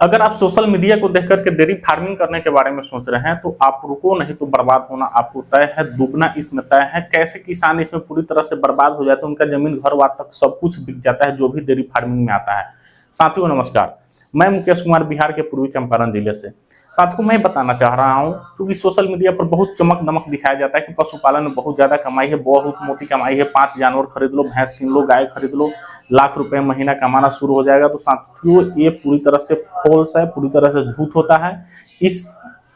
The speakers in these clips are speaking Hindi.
अगर आप सोशल मीडिया को देख करके डेयरी फार्मिंग करने के बारे में सोच रहे हैं तो आप रुको नहीं तो बर्बाद होना आपको तय है, दुगना इसमें तय है। कैसे किसान इसमें पूरी तरह से बर्बाद हो जाते हैं, उनका जमीन घर वार तक सब कुछ बिक जाता है जो भी डेयरी फार्मिंग में आता है। साथियों नमस्कार, मैं मुकेश कुमार बिहार के पूर्वी चंपारण जिले से। साथियों मैं बताना चाह रहा हूं, क्योंकि सोशल मीडिया पर बहुत चमक दमक दिखाया जाता है कि पशुपालन में बहुत ज्यादा कमाई है, बहुत मोटी कमाई है, 5 जानवर खरीद लो, भैंस किन लो, गाय खरीद लो, लाख रुपए महीना कमाना शुरू हो जाएगा। तो साथियों ये पूरी तरह से फॉल्स है, पूरी तरह से झूठ होता है। इस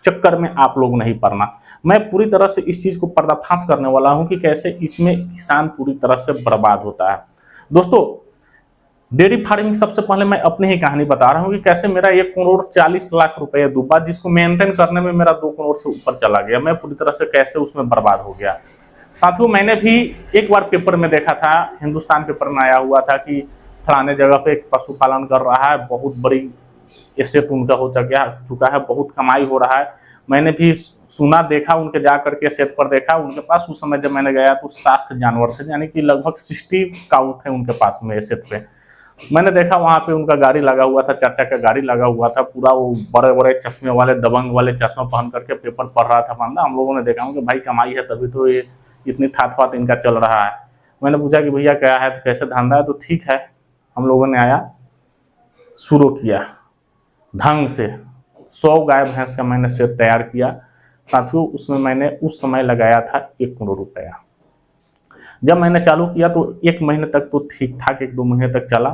चक्कर में आप लोग नहीं पड़ना। मैं पूरी तरह से इस चीज को पर्दाफाश करने वाला हूं कि कैसे इसमें किसान पूरी तरह से बर्बाद होता है। दोस्तों डेयरी फार्मिंग, सबसे पहले मैं अपनी ही कहानी बता रहा हूँ कि कैसे मेरा 1,40,00,000 रुपए डूबा, जिसको मेंटेन करने में मेरा 2 करोड़ से ऊपर चला गया। मैं पूरी तरह से कैसे उसमें बर्बाद हो गया। साथियों मैंने भी एक बार पेपर में देखा था, हिंदुस्तान पेपर में आया हुआ था कि फलाने जगह पे एक पशुपालन कर रहा है, बहुत बड़ी एसेट उनका हो चुका है, बहुत कमाई हो रहा है। मैंने भी सुना, देखा, उनके जा करके एसेट पर देखा। उनके पास उस समय जब मैंने गया तो 60 जानवर थे, यानी कि लगभग 60 काऊ थे उनके पास में एसेट पे। मैंने देखा वहां पे उनका गाड़ी लगा हुआ था, चाचा का गाड़ी लगा हुआ था, पूरा वो बड़े बड़े चश्मे वाले, दबंग वाले चश्मा पहन करके पेपर पढ़ रहा था बंदा। हम लोगों ने देखा कि भाई कमाई है तभी तो ये इतनी थात पात इनका चल रहा है। मैंने पूछा कि भैया क्या है, तो कैसे धंधा है, तो ठीक है। हम लोगों ने आया, शुरू किया ढंग से। 100 गाय भैंस का मैंने सेट तैयार किया। साथियों उसमें मैंने उस समय लगाया था 1 करोड़ रुपया। जब मैंने चालू किया तो 1 महीने तक तो ठीक ठाक, 1-2 महीने तक चला।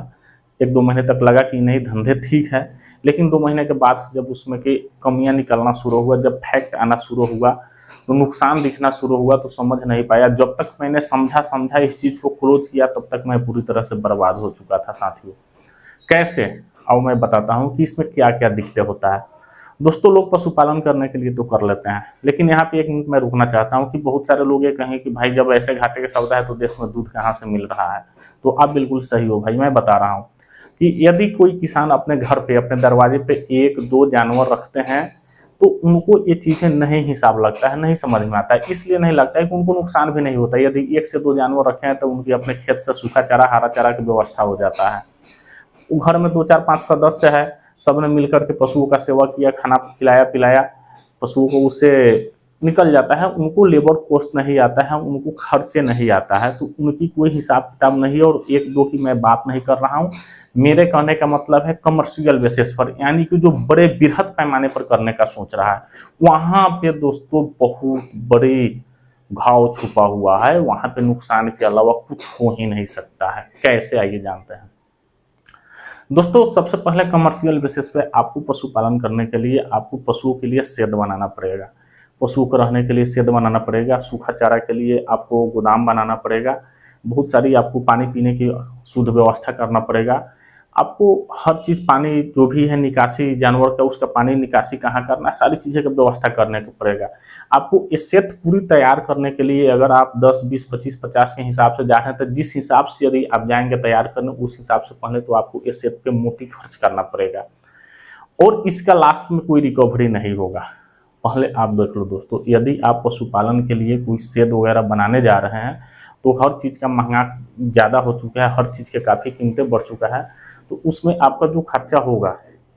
1-2 महीने तक लगा कि नहीं धंधे ठीक है। लेकिन 2 महीने के बाद से जब उसमें की कमियां निकलना शुरू हुआ, जब फैक्ट आना शुरू हुआ, तो नुकसान दिखना शुरू हुआ, तो समझ नहीं पाया। जब तक मैंने समझा इस चीज को क्लोज किया, तब तक मैं पूरी तरह से बर्बाद हो चुका था। साथियों कैसे, अब मैं बताता हूँ कि इसमें क्या क्या दिक्कतें होता है। दोस्तों लोग पशुपालन करने के लिए तो कर लेते हैं, लेकिन यहाँ पे 1 मिनट मैं रुकना चाहता हूँ कि बहुत सारे लोग ये कहें कि भाई जब ऐसे घाटे का सौदा है तो देश में दूध कहाँ से मिल रहा है। तो आप बिल्कुल सही हो भाई। मैं बता रहा हूँ कि यदि कोई किसान अपने घर पे, अपने दरवाजे पे 1-2 जानवर रखते हैं तो उनको ये चीजें नहीं हिसाब लगता है, नहीं समझ में आता है। इसलिए नहीं लगता है कि उनको नुकसान भी नहीं होता। यदि 1 से 2 जानवर रखे हैं तो उनकी अपने खेत से सूखा चारा, हरा चारा की व्यवस्था हो जाता है। वो घर में 2-4-5 सदस्य है, सबने मिलकर के पशुओं का सेवा किया, खाना खिलाया पिलाया, पशुओं को उससे निकल जाता है। उनको लेबर कॉस्ट नहीं आता है, उनको खर्चे नहीं आता है, तो उनकी कोई हिसाब किताब नहीं है। और 1-2 की मैं बात नहीं कर रहा हूँ, मेरे कहने का मतलब है कमर्शियल बेसिस पर, यानी कि जो बड़े बृहद पैमाने पर करने का सोच रहा है, वहां पे दोस्तों बहुत बड़ी घाव छुपा हुआ है। वहां पे नुकसान के अलावा कुछ हो ही नहीं सकता है। कैसे, आइए जानते हैं। दोस्तों सबसे पहले कमर्शियल बेसिस पे आपको पशुपालन करने के लिए आपको पशुओं के लिए शेड बनाना पड़ेगा, पशुओं को रहने के लिए शेड बनाना पड़ेगा, सूखा चारा के लिए आपको गोदाम बनाना पड़ेगा, बहुत सारी आपको पानी पीने की शुद्ध व्यवस्था करना पड़ेगा। आपको हर चीज़, पानी जो भी है निकासी, जानवर का उसका पानी निकासी कहाँ करना, सारी चीज़ें का व्यवस्था करने को पड़ेगा। आपको ये सेट पूरी तैयार करने के लिए अगर आप 10, 20, 25, 50 के हिसाब से जा रहे हैं तो जिस हिसाब से यदि आप जाएंगे तैयार करने, उस हिसाब से पहले तो आपको इस सेट पे मोटी खर्च करना पड़ेगा और इसका लास्ट में कोई रिकवरी नहीं होगा। पहले आप देख लो दोस्तों, यदि आप पशुपालन के लिए कोई शेड वगैरह बनाने जा रहे हैं तो हर चीज़ का महंगा ज़्यादा हो चुका है, हर चीज़ के काफ़ी कीमतें बढ़ चुका है। तो उसमें आपका जो खर्चा होगा,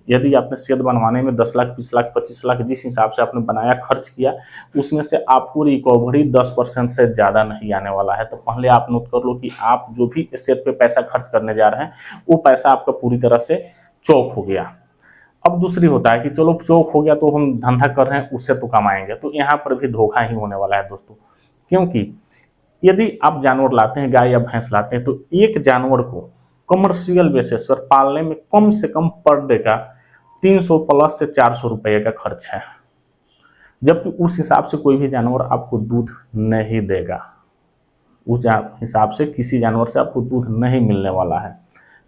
यदि आपने शेड बनवाने में 10 लाख, 20 लाख, 25 लाख जिस हिसाब से आपने बनाया, खर्च किया, उसमें से आपको रिकवरी 10% से ज़्यादा नहीं आने वाला है। तो पहले आप नोट कर लो कि आप जो भी शेड पे पैसा खर्च करने जा रहे हैं वो पैसा आपका पूरी तरह से चौक हो गया। अब दूसरी होता है कि चलो चौक हो गया तो हम धंधा कर रहे हैं उससे तो कमाएंगे, तो यहाँ पर भी धोखा ही होने वाला है दोस्तों। क्योंकि यदि आप जानवर लाते हैं, गाय या भैंस लाते हैं, तो एक जानवर को कमर्शियल बेसिस पर पालने में कम से कम पर डे का 300 प्लस से 400 रुपये का खर्च है, जबकि उस हिसाब से कोई भी जानवर आपको दूध नहीं देगा। उस हिसाब से किसी जानवर से आपको दूध नहीं मिलने वाला है।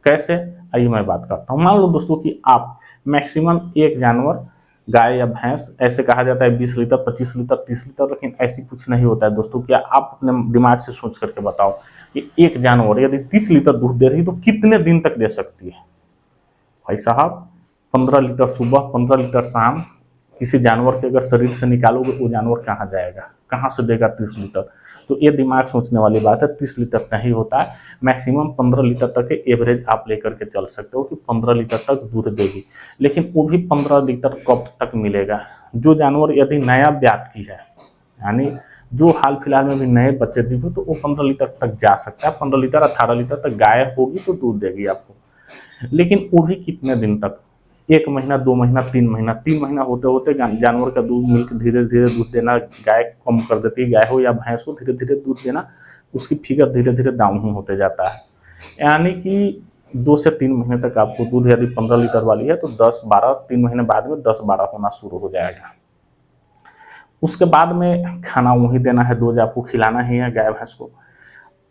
कैसे, आइए मैं बात करता हूँ। मान लो दोस्तों कि आप मैक्सिमम एक जानवर, गाय या भैंस, ऐसे कहा जाता है 20 लीटर, 25 लीटर, 30 लीटर, लेकिन ऐसी कुछ नहीं होता है दोस्तों। क्या आप अपने दिमाग से सोच करके बताओ कि एक जानवर यदि 30 लीटर दूध दे रही तो कितने दिन तक दे सकती है? भाई साहब 15 लीटर सुबह, 15 लीटर शाम। किसी जानवर के अगर शरीर से निकालोगे वो जानवर कहाँ जाएगा? कहाँ से देगा 30 लीटर। तो ये दिमाग सोचने वाली बात है, 30 लीटर नहीं होता है, मैक्सिमम 15 लीटर तक के एवरेज आप लेकर के चल सकते हो कि 15 लीटर तक दूध देगी। लेकिन वो भी 15 लीटर कब तक मिलेगा? जो जानवर यदि नया ब्यात की है, यानी जो हाल फिलहाल में भी नए बच्चे दी हो, तो वो 15 लीटर तक जा सकता है। 15 लीटर 18 लीटर तक गाय होगी तो दूध देगी आपको। लेकिन वो भी कितने दिन तक? 1 महीना, 2 महीना, 3 महीना। 3 महीना होते होते जानवर का दूध मिल्क धीरे धीरे दूध देना गाय कम कर देती है। गाय हो या भैंस हो, धीरे धीरे दूध देना उसकी फिगर धीरे धीरे डाउन ही होते जाता है। यानी कि 2 से 3 महीने तक आपको दूध यदि 15 लीटर वाली है तो 10-12, 3 महीने बाद में 10-12 होना शुरू हो जाएगा। उसके बाद में खाना वही देना है, रोज आपको खिलाना ही है गाय भैंस को।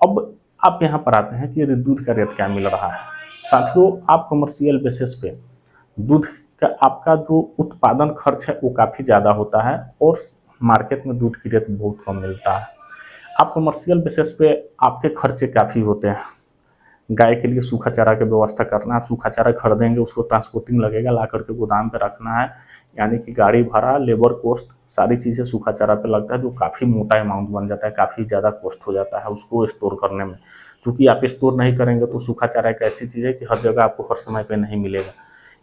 अब आप यहाँ पर आते हैं कि यदि दूध का रेट क्या मिल रहा है। साथियों, आप कमर्शियल बेसिस पे दूध का आपका जो उत्पादन खर्च है वो काफ़ी ज़्यादा होता है और मार्केट में दूध की रेट बहुत कम मिलता है। आप कमर्शियल बेसिस पे आपके खर्चे काफ़ी होते हैं। गाय के लिए सूखा चारा की व्यवस्था करना, आप सूखा चारा खरीदेंगे, उसको ट्रांसपोर्टिंग लगेगा, ला करके गोदाम पे रखना है, यानी कि गाड़ी भाड़ा, लेबर कॉस्ट, सारी चीज़ें सूखा चारा पे लगता है, जो काफ़ी मोटा अमाउंट बन जाता है, काफ़ी ज़्यादा कॉस्ट हो जाता है उसको स्टोर करने में। क्योंकि आप स्टोर नहीं करेंगे तो सूखा चारा एक ऐसी चीज़ है कि हर जगह आपको हर समय पे नहीं मिलेगा।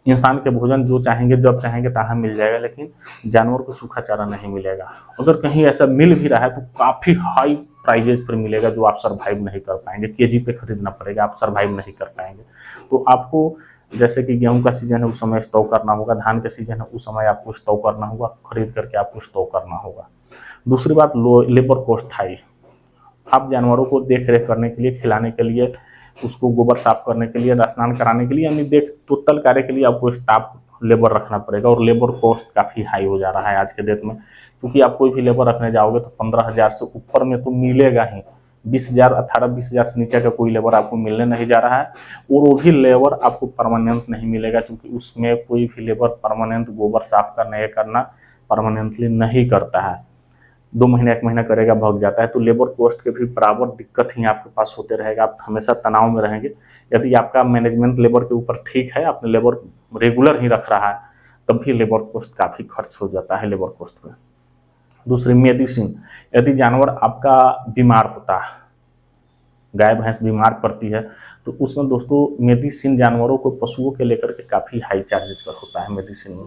इंसान के भोजन जो चाहेंगे जब चाहेंगे तहाँ मिल जाएगा, लेकिन जानवर को सूखा चारा नहीं मिलेगा। अगर कहीं ऐसा मिल भी रहा है तो काफ़ी हाई प्राइजेज पर मिलेगा, जो आप सर्वाइव नहीं कर पाएंगे। केजी पे खरीदना पड़ेगा, आप सर्वाइव नहीं कर पाएंगे। तो आपको जैसे कि गेहूं का सीजन है उस समय स्टॉक करना होगा, धान का सीजन है उस समय आपको स्टॉक करना होगा, खरीद करके आपको स्टॉक करना होगा। दूसरी बात, लेबर कॉस्ट हाई। आप जानवरों को देख रेख करने के लिए, खिलाने के लिए, उसको गोबर साफ करने के लिए, स्नान कराने के लिए, यानी देख टोटल कार्य के लिए आपको स्टाफ लेबर रखना पड़ेगा और लेबर कॉस्ट काफ़ी हाई हो जा रहा है आज के डेट में। क्योंकि आप कोई भी लेबर रखने जाओगे तो 15,000 से ऊपर में तो मिलेगा ही। 20,000, 18-20,000 से नीचे का कोई लेबर आपको मिलने नहीं जा रहा है। और वो भी लेबर आपको परमानेंट नहीं मिलेगा, क्योंकि उसमें कोई भी लेबर परमानेंट गोबर साफ करना या करना परमानेंटली नहीं करता है। 2 महीने 1 महीना करेगा, भग जाता है। तो लेबर कॉस्ट के भी बराबर दिक्कत ही आपके पास होते रहेगा, आप हमेशा तनाव में रहेंगे। यदि आपका मैनेजमेंट लेबर के ऊपर ठीक है, आपने लेबर रेगुलर ही रख रहा है, तब भी लेबर कॉस्ट काफ़ी खर्च हो जाता है लेबर कॉस्ट में। दूसरी, मेडिसिन। यदि जानवर आपका बीमार होता है, गाय भैंस बीमार पड़ती है, तो उसमें दोस्तों मेडिसिन जानवरों को, पशुओं के लेकर के काफ़ी हाई चार्जेस का होता है मेडिसिन में।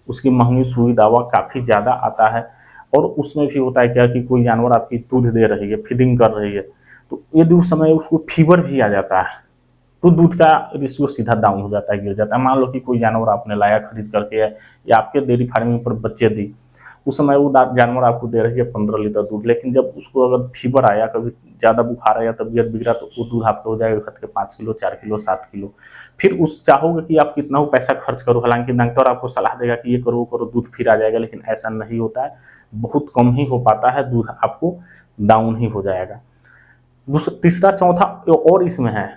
उसकी महंगी सुई दवा काफ़ी ज़्यादा आता है। और उसमें भी होता है क्या कि कोई जानवर आपकी दूध दे रही है, फीडिंग कर रही है, तो यदि उस समय उसको फीवर भी आ जाता है तो दूध का रेशियो सीधा डाउन हो जाता है, गिर जाता है। मान लो कि कोई जानवर आपने लाया खरीद करके या आपके डेयरी फार्मिंग पर बच्चे दी, उस समय वो जानवर आपको दे रही है 15 लीटर दूध, लेकिन जब उसको अगर फीवर आया, कभी ज़्यादा बुखार आया, तबीयत बिगड़ा, तो वो दूध आपका हो जाएगा खत के 5 किलो, 4 किलो, 7 किलो। फिर उस चाहोगे कि आप कितना हो पैसा खर्च करो, हालांकि डॉक्टर आपको सलाह देगा कि ये करो वो करो, दूध फिर आ जाएगा, लेकिन ऐसा नहीं होता है। बहुत कम ही हो पाता है, दूध आपको डाउन ही हो जाएगा। तीसरा, चौथा और इसमें है,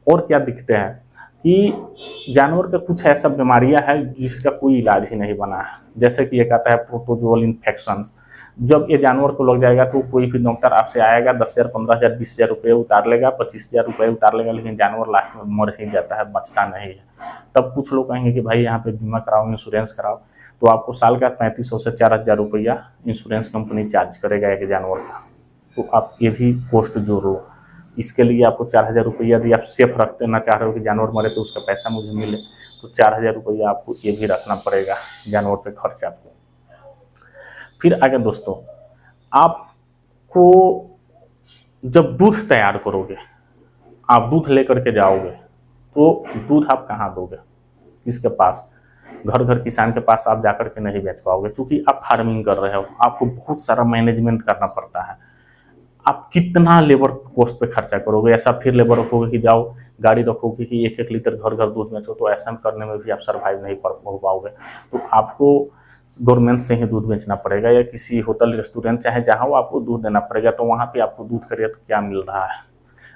और क्या दिखते हैं कि जानवर का कुछ ऐसा बीमारियां हैं जिसका कोई इलाज ही नहीं बना है। जैसे कि एक आता है प्रोटोजोअल इन्फेक्शन। जब ये जानवर को लग जाएगा तो कोई भी डॉक्टर आपसे आएगा, 10,000, 15,000, 20,000 रुपये उतार लेगा, 25,000 रुपये उतार लेगा, लेकिन जानवर लास्ट में मर ही जाता है, बचता नहीं है। तब कुछ लोग कहेंगे कि भाई यहाँ पे बीमा कराओ, इंश्योरेंस कराओ, तो आपको साल का 3,500 से 4,000 रुपया इंश्योरेंस कंपनी चार्ज करेगा एक जानवर का। तो आप ये भी कॉस्ट जोड़ो। इसके लिए आपको 4,000 रुपया, यदि आप सेफ रखते ना चाह रहे हो कि जानवर मरे तो उसका पैसा मुझे मिले, तो 4,000 रुपया आपको ये भी रखना पड़ेगा जानवर पे खर्च आपको। फिर आगे दोस्तों, आपको जब दूध तैयार करोगे, आप दूध लेकर के जाओगे, तो दूध आप कहाँ दोगे, किसके पास? घर घर किसान के पास आप जाकर के नहीं बेच पाओगे, क्योंकि आप फार्मिंग कर रहे हो, आपको बहुत सारा मैनेजमेंट करना पड़ता है। आप कितना लेबर कॉस्ट पे खर्चा करोगे? ऐसा फिर लेबर रखोगे कि जाओ गाड़ी रखोगे कि 1-1 लीटर घर घर दूध बेचो, तो ऐसा करने में भी आप सर्वाइव नहीं हो पाओगे। तो आपको गवर्नमेंट से ही दूध बेचना पड़ेगा, या किसी होटल रेस्टोरेंट चाहे जहाँ हो, आपको दूध देना पड़ेगा। तो वहाँ पे आपको दूध का रेट क्या मिल रहा है?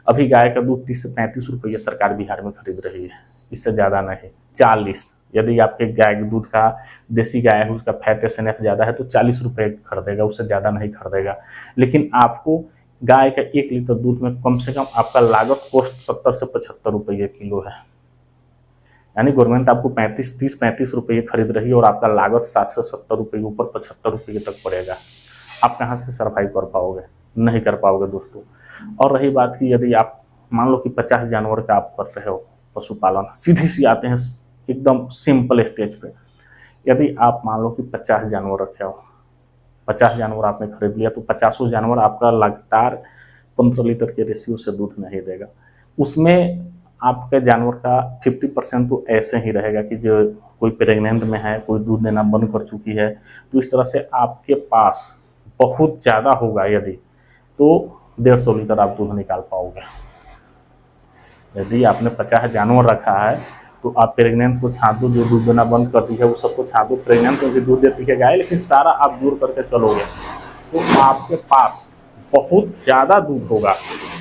अभी गाय का दूध 30 से 35 रुपये सरकार बिहार में खरीद रही है, इससे ज़्यादा नहीं। 40, यदि आपके गाय के दूध का, देसी गाय है, उसका फैट SNF ज़्यादा है, तो 40 रुपये खरीदेगा, उससे ज़्यादा नहीं खरीदेगा। लेकिन आपको गाय का 1 लीटर दूध में कम से कम आपका लागत कॉस्ट 70 से 75 रुपये किलो है। यानी गवर्नमेंट आपको 30-35 रुपये खरीद रही है और आपका लागत 60 से 70 रुपये, ऊपर 75 रुपये तक पड़ेगा। आप कहाँ से सर्वाइव कर पाओगे, नहीं कर पाओगे दोस्तों। और रही बात कि यदि आप मान लो कि 50 जानवर का आप कर रहे हो पशुपालन, सीधी सी आते हैं एकदम सिंपल स्टेज पे। यदि आप मान लो कि 50 जानवर रखे हो, 50 जानवर आपने खरीद लिया, तो 50 जानवर आपका लगातार 15 लीटर के रेशियो से दूध नहीं देगा। उसमें आपके जानवर का 50% तो ऐसे ही रहेगा कि जो कोई प्रेग्नेंट में है, कोई दूध देना बंद कर चुकी है। तो इस तरह से आपके पास बहुत ज़्यादा होगा यदि, तो 150 लीटर आप दूध निकाल पाओगे। यदि आपने 50 जानवर रखा है तो आप प्रेग्नेंट को छाँट दो, जो दूध देना बंद करती है वो सबको छाँट दो। प्रेग्नेंट को भी दूध देती है गाय, लेकिन सारा आप जोड़ करके चलोगे तो आपके पास बहुत ज़्यादा दूध होगा।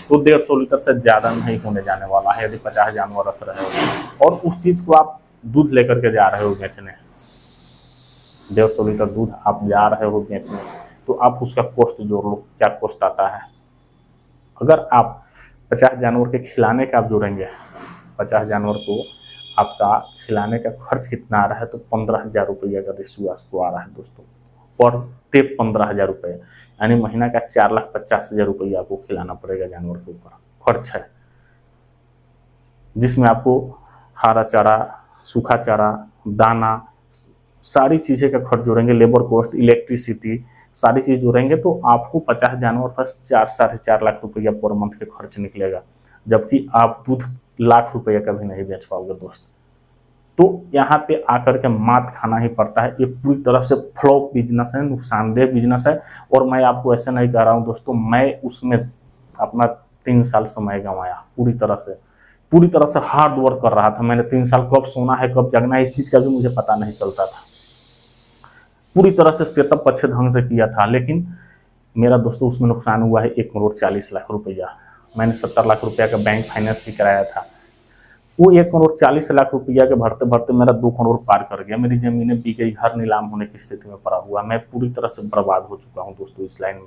तो 150 लीटर से ज़्यादा नहीं होने जाने वाला है यदि 50 जानवर रख रहे हो और उस चीज़ को आप दूध लेकर के जा रहे हो बेचने। 150 लीटर दूध आप जा रहे हो बेचने, तो आप उसका कॉस्ट जोड़ लो, क्या कॉस्ट आता है। अगर आप 50 जानवर के खिलाने का आप जोड़ेंगे, 50 जानवर को आपका खिलाने का खर्च कितना आ रहा है, तो 15,000 रुपये का रेशियो आपको आ रहा है दोस्तों, पर ते 15,000 रुपये, यानी महीना का 4,50,000 रुपये आपको खिलाना पड़ेगा जानवर के ऊपर खर्च है, जिसमें आपको हरा चारा, सूखा चारा, दाना, सारी चीज़ें का खर्च जोड़ेंगे, लेबर कॉस्ट, इलेक्ट्रिसिटी, सारी चीज़ जोड़ेंगे तो आपको 50 जानवर पर 4-4.5 लाख रुपया पर मंथ के खर्च निकलेगा, जबकि आप दूध लाख रुपये का भी नहीं बेच पाओगे दोस्त। तो यहाँ पे आकर के मात खाना ही पड़ता है। ये पूरी तरह से फ्लॉप बिजनेस है, नुकसानदेह बिजनेस है। और मैं आपको ऐसे नहीं कह रहा हूँ दोस्तों, मैं उसमें अपना 3 साल समय गंवाया, पूरी तरह से हार्ड वर्क कर रहा था। मैंने 3 साल कब सोना है कब जगना है इस चीज़ का भी मुझे पता नहीं चलता था। पूरी तरह से सेटअप अच्छे ढंग से किया था, लेकिन मेरा दोस्तों उसमें नुकसान हुआ है 1,40,00,000 रुपया। मैंने 70 लाख रुपया का बैंक फाइनेंस भी कराया था। वो 1,40,00,000 रुपया के भरते भरते मेरा 2 करोड़ पार कर गया। मेरी ज़मीनें बिक गई, घर नीलाम होने की स्थिति में पड़ा हुआ। मैं पूरी तरह से बर्बाद हो चुका हूँ दोस्तों इस लाइन में।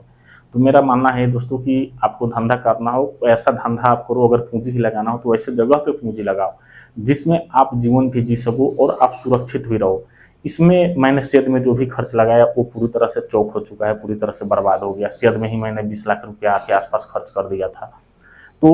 तो मेरा मानना है दोस्तों कि आपको धंधा करना हो तो ऐसा धंधा आप करो, अगर पूंजी ही लगाना हो तो ऐसे जगह पे पूंजी लगाओ जिसमें आप जीवन भी जी सको और आप सुरक्षित भी रहो। इसमें मैंने शेड में जो भी खर्च लगाया वो पूरी तरह से चौक हो चुका है, पूरी तरह से बर्बाद हो गया। शेड में ही मैंने 20 लाख रुपया के आसपास खर्च कर दिया था। तो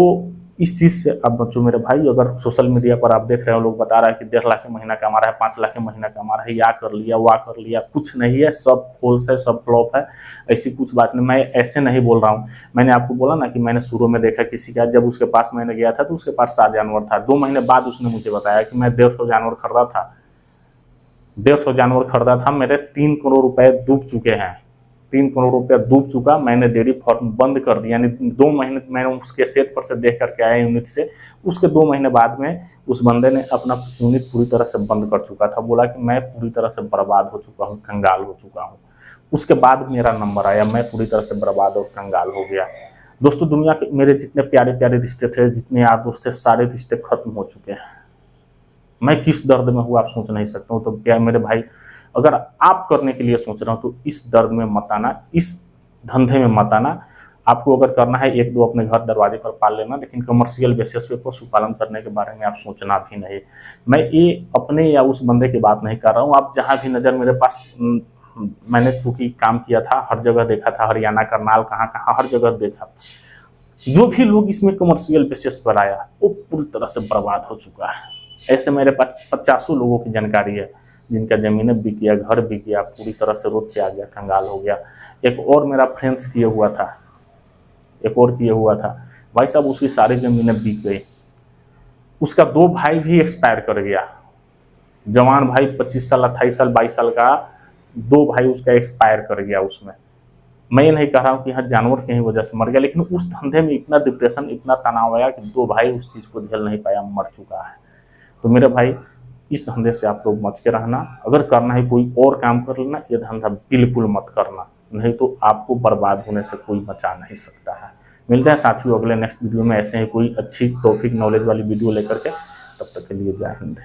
इस चीज़ से अब बच्चों मेरे भाई, अगर सोशल मीडिया पर आप देख रहे हो लोग बता रहा है कि 1.5 लाख के महीना कमा रहा है, 5 लाख के महीना कमा रहा है, या कर लिया वाह कर लिया, कुछ नहीं है, सब फॉल्स है, सब फ्लॉप है, ऐसी कुछ बात नहीं। मैं ऐसे नहीं बोल रहा हूँ। मैंने आपको बोला ना कि मैंने शुरू में देखा किसी का, जब उसके पास मैंने गया था तो उसके पास 7 जानवर था। 2 महीने बाद उसने मुझे बताया कि मैं 150 जानवर खरीदा था, 150 जानवर खरीदा था, मेरे 3 करोड़ रुपए डूब चुके हैं। 3 करोड़ रुपया डूब चुका। मैंने डेयरी फार्म बंद कर दिया, यानी 2 महीने मैंने उसके सेट पर से देख करके आया यूनिट से। उसके 2 महीने बाद में उस बंदे ने अपना यूनिट पूरी तरह से बंद कर चुका था। बोला कि मैं पूरी तरह से बर्बाद हो चुका हूँ, कंगाल हो चुका हूँ। उसके बाद मेरा नंबर आया, मैं पूरी तरह से बर्बाद और कंगाल हो गया। दोस्तों दुनिया के मेरे जितने प्यारे प्यारे रिश्ते थे, जितने यार दोस्त थे, सारे रिश्ते खत्म हो चुके हैं। मैं किस दर्द में हूँ आप सोच नहीं सकता हूँ। तो क्या मेरे भाई, अगर आप करने के लिए सोच रहे हो तो इस दर्द में मत आना, इस धंधे में मत आना। आपको अगर करना है 1-2 अपने घर दरवाजे पर पाल लेना, लेकिन कमर्शियल बेसिस पे पशुपालन करने के बारे में आप सोचना भी नहीं। मैं ये अपने या उस बंदे की बात नहीं कर रहा हूँ। आप जहाँ भी नज़र मेरे पास, मैंने चूँकि काम किया था, हर जगह देखा था, हरियाणा, करनाल, कहाँ कहाँ हर जगह देखा। जो भी लोग इसमें कमर्शियल बेसिस पर आया वो पूरी तरह से बर्बाद हो चुका है। ऐसे मेरे पास 50 लोगों की जानकारी है जिनका ज़मीनें बिक गया, घर बिक गया, पूरी तरह से रोड पे आ गया, कंगाल हो गया। एक और मेरा फ्रेंड्स किए हुआ था, भाई साहब उसकी सारी ज़मीनें बिक गई। उसका 2 भाई भी एक्सपायर कर गया। जवान भाई 25 साल, 28 साल, 22 साल का 2 भाई उसका एक्सपायर कर गया उसमें। मैं ये नहीं कह रहा हूँ कि हाँ जानवर की ही वजह से मर गया, लेकिन उस धंधे में इतना डिप्रेशन, इतना तनाव आया कि 2 भाई उस चीज़ को झेल नहीं पाया, मर चुका है। तो मेरे भाई इस धंधे से आप लोग बच के रहना। अगर करना है कोई और काम कर लेना, ये धंधा बिल्कुल मत करना, नहीं तो आपको बर्बाद होने से कोई बचा नहीं सकता है। मिलते हैं साथियों अगले नेक्स्ट वीडियो में ऐसे ही कोई अच्छी टॉपिक नॉलेज वाली वीडियो लेकर के। तब तक के लिए जय हिंद।